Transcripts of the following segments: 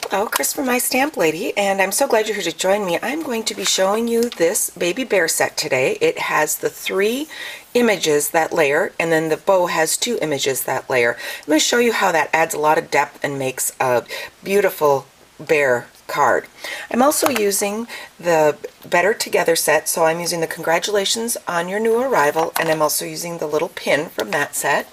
Hello, Chris from My Stamp Lady, and I'm so glad you're here to join me. I'm going to be showing you this baby bear set today. It has the 3 images that layer, and then the bow has 2 images that layer. I'm going to show you how that adds a lot of depth and makes a beautiful bear card. I'm also using the Better Together set, so I'm using the Congratulations on Your New Arrival, and I'm also using the little pin from that set.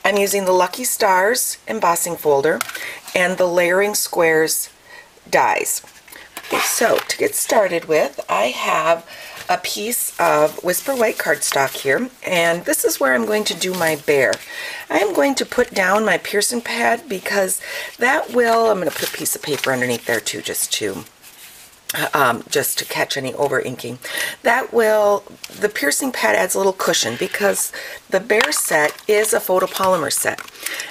I'm using the Lucky Stars embossing folder and the Layering Squares dies. Okay, so to get started with, I have a piece of Whisper White cardstock here, and this is where I'm going to do my bear. I am going to put down my piercing pad because that will, I'm going to put a piece of paper underneath there too, just to catch any over inking. That will, the piercing pad adds a little cushion because the bear set is a photopolymer set.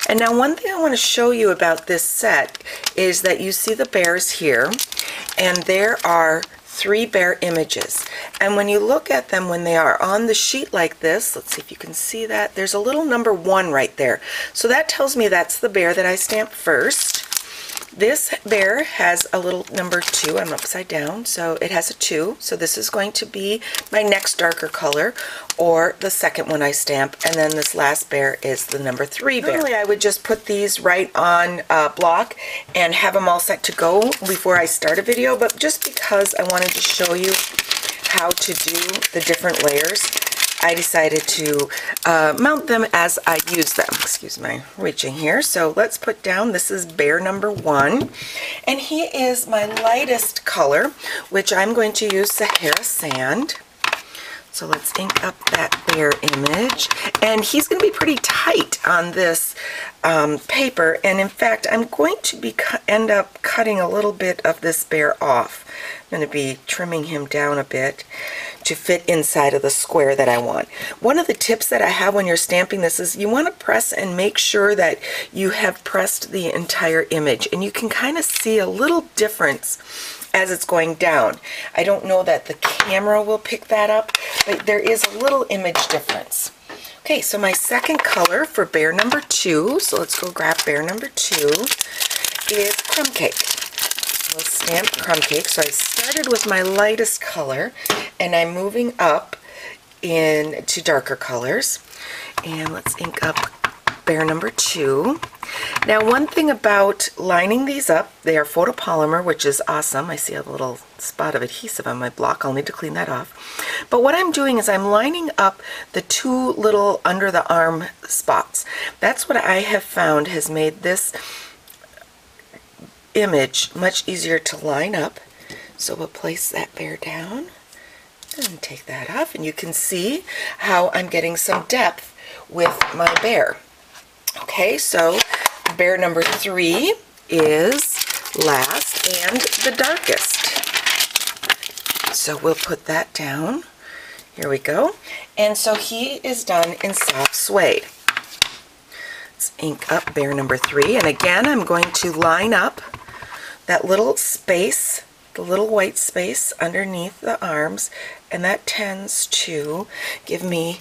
And now one thing I want to show you about this set is that you see the bears here, and there are 3 bear images. And when you look at them when they are on the sheet like this, let's see if you can see that, there's a little number 1 right there. So that tells me that's the bear that I stamped first. This bear has a little number 2. I'm upside down, so it has a 2. So this is going to be my next darker color, or the second one I stamp, and then this last bear is the number 3 bear. Normally I would just put these right on block and have them all set to go before I start a video, but just because I wanted to show you how to do the different layers, I decided to mount them as I use them. Excuse my reaching here. So let's put down, this is bear number 1, and he is my lightest color, which I'm going to use Sahara Sand. So let's ink up that bear image, and he's going to be pretty tight on this paper, and in fact I'm going to be end up cutting a little bit of this bear off. I'm going to be trimming him down a bit to fit inside of the square that I want. One of the tips that I have when you're stamping this is you want to press and make sure that you have pressed the entire image, and you can kind of see a little difference as it's going down. I don't know that the camera will pick that up, but there is a little image difference. Okay, so my second color for bear number 2, so let's go grab bear number 2, is Crumb Cake. We'll stamp Crumb Cake. So I started with my lightest color, and I'm moving up into darker colors. And let's ink up bear number 2. Now one thing about lining these up, they are photopolymer, which is awesome. I see a little spot of adhesive on my block. I'll need to clean that off. But what I'm doing is I'm lining up the 2 little under the arm spots. That's what I have found has made this image much easier to line up. So we'll place that bear down and take that off, and you can see how I'm getting some depth with my bear. Okay, so bear number 3 is last and the darkest. So we'll put that down. Here we go. And so he is done in soft suede. Let's ink up bear number 3, and again I'm going to line up that little space, the little white space underneath the arms, and that tends to give me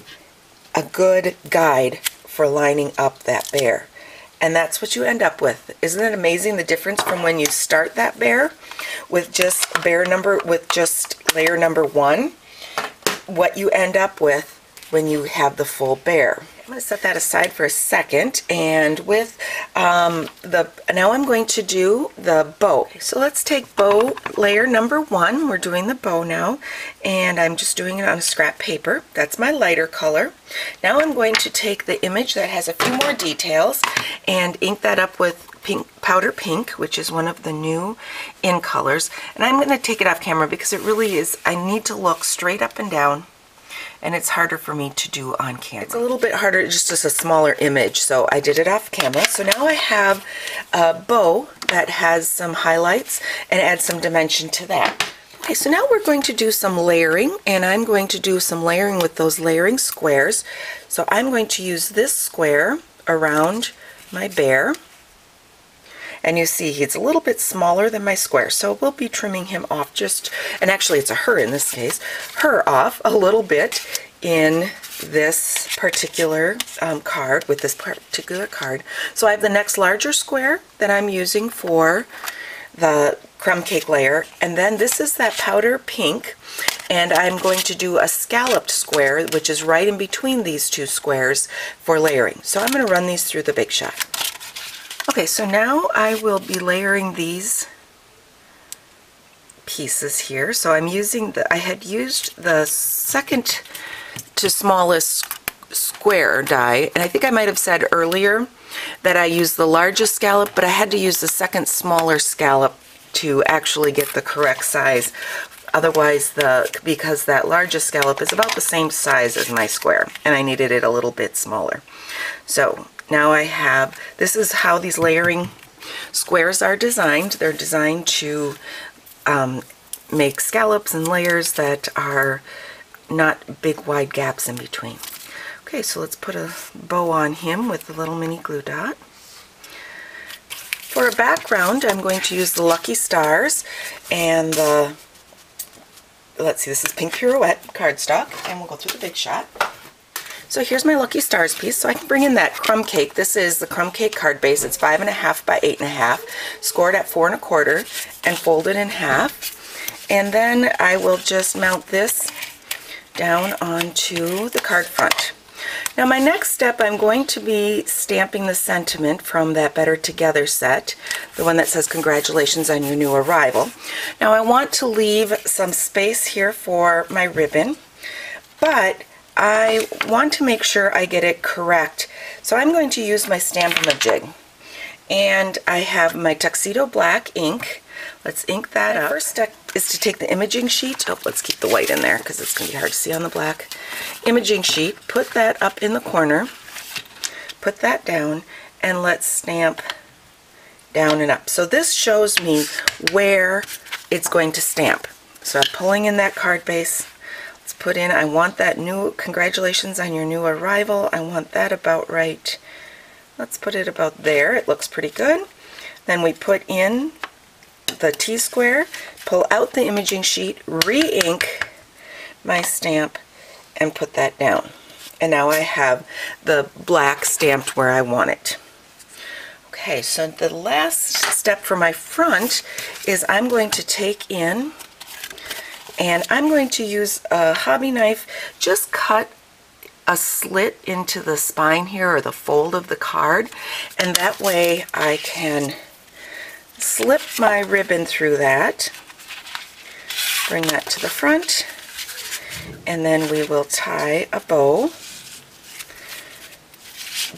a good guide for lining up that bear. And that's what you end up with. Isn't it amazing the difference from when you start that bear with just layer number 1, what you end up with when you have the full bear. I'm going to set that aside for a second, and with now I'm going to do the bow. So let's take bow layer number 1. We're doing the bow now, and I'm just doing it on a scrap paper. That's my lighter color. Now I'm going to take the image that has a few more details and ink that up with powder pink, which is one of the new in colors. And I'm going to take it off camera because it really is, I need to look straight up and down, and it's harder for me to do on camera. It's a little bit harder, just as a smaller image, so I did it off camera. So now I have a bow that has some highlights and add some dimension to that. Okay, so now we're going to do some layering, and I'm going to do some layering with those layering squares. So I'm going to use this square around my bear. And you see he's a little bit smaller than my square, so we'll be trimming him off just, and actually it's a her in this case, her off a little bit in this particular card, with this particular card. So I have the next larger square that I'm using for the crumb cake layer, and then this is that powder pink, and I'm going to do a scalloped square, which is right in between these two squares for layering. So I'm going to run these through the Big Shot. Okay, so now I will be layering these pieces here. So I'm using I had used the second to smallest square die, and I think I might have said earlier that I used the largest scallop, but I had to use the second smaller scallop to actually get the correct size. Otherwise, because that largest scallop is about the same size as my square, and I needed it a little bit smaller. So now I have, this is how these layering squares are designed. They're designed to make scallops and layers that are not big wide gaps in between. Okay, so let's put a bow on him with the little mini glue dot. For a background, I'm going to use the Lucky Stars and the, let's see, this is Pink Pirouette cardstock, and we'll go through the Big Shot. So here's my Lucky Stars piece, so I can bring in that crumb cake. This is the crumb cake card base. It's 5.5 by 8.5, scored at 4 1/4, and folded in half. And then I will just mount this down onto the card front. Now my next step, I'm going to be stamping the sentiment from that Better Together set, the one that says congratulations on your new arrival. Now I want to leave some space here for my ribbon, but I want to make sure I get it correct. So I'm going to use my Stampin' Up jig, and I have my Tuxedo Black ink. Let's ink that up. First step is to take the imaging sheet. Oh, let's keep the white in there because it's going to be hard to see on the black. Imaging sheet, put that up in the corner, put that down, and let's stamp down and up. So this shows me where it's going to stamp. So I'm pulling in that card base. Let's put in, I want that new, congratulations on your new arrival. I want that about right. Let's put it about there. It looks pretty good. Then we put in the T-square, pull out the imaging sheet, re-ink my stamp, and put that down. And now I have the black stamped where I want it. Okay, so the last step for my front is I'm going to take in, and I'm going to use a hobby knife, just cut a slit into the spine here, or the fold of the card, and that way I can slip my ribbon through that, bring that to the front, and then we will tie a bow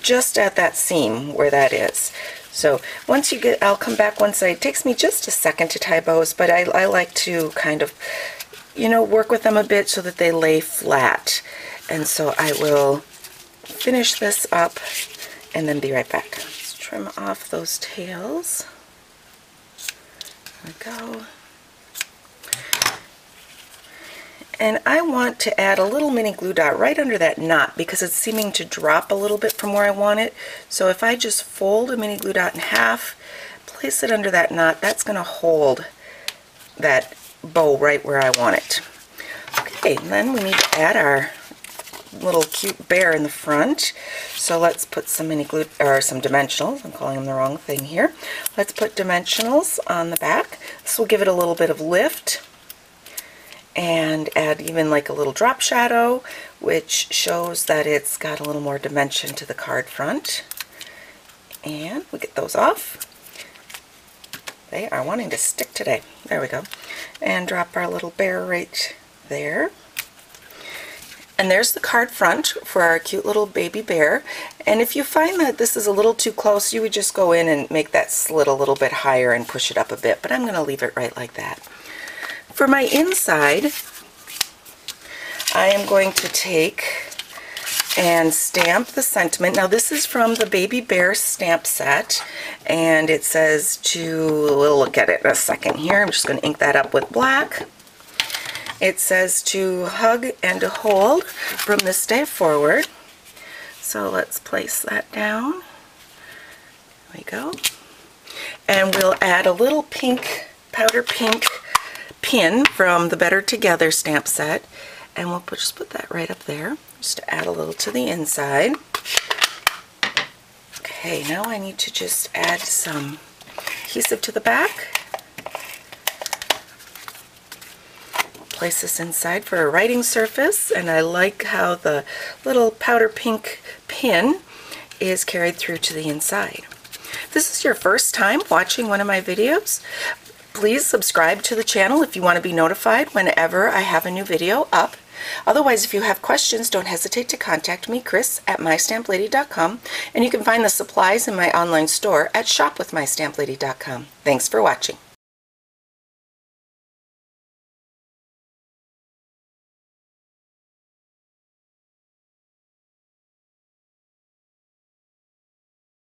just at that seam where that is. So once you get, I'll come back one side. It takes me just a second to tie bows, but I like to kind of, you know, work with them a bit so that they lay flat. And so I will finish this up and then be right back. Let's trim off those tails. There we go. And I want to add a little mini glue dot right under that knot because it's seeming to drop a little bit from where I want it. So if I just fold a mini glue dot in half, place it under that knot, that's going to hold that bow right where I want it. Okay, and then we need to add our little cute bear in the front. So let's put some mini glue, or some dimensionals. I'm calling them the wrong thing here. Let's put dimensionals on the back. This will give it a little bit of lift, and add even like a little drop shadow, which shows that it's got a little more dimension to the card front. And we get those off. They are wanting to stick today. There we go. And drop our little bear right there. And there's the card front for our cute little baby bear. And if you find that this is a little too close, you would just go in and make that slit a little bit higher and push it up a bit. But I'm going to leave it right like that. For my inside, I am going to take and stamp the sentiment. Now this is from the Baby Bear stamp set, and it says to, we'll look at it in a second here. I'm just going to ink that up with black. It says to hug and to hold from this day forward. So let's place that down. There we go. And we'll add a little pink, powder pink pin from the Better Together stamp set, And we'll just put that right up there, just to add a little to the inside. Okay, now I need to just add some adhesive to the back. Place this inside for a writing surface, and I like how the little powder pink pin is carried through to the inside. If this is your first time watching one of my videos, please subscribe to the channel if you want to be notified whenever I have a new video up. Otherwise, if you have questions, don't hesitate to contact me, Chris, at mystamplady.com, and you can find the supplies in my online store at shopwithmystamplady.com. Thanks for watching.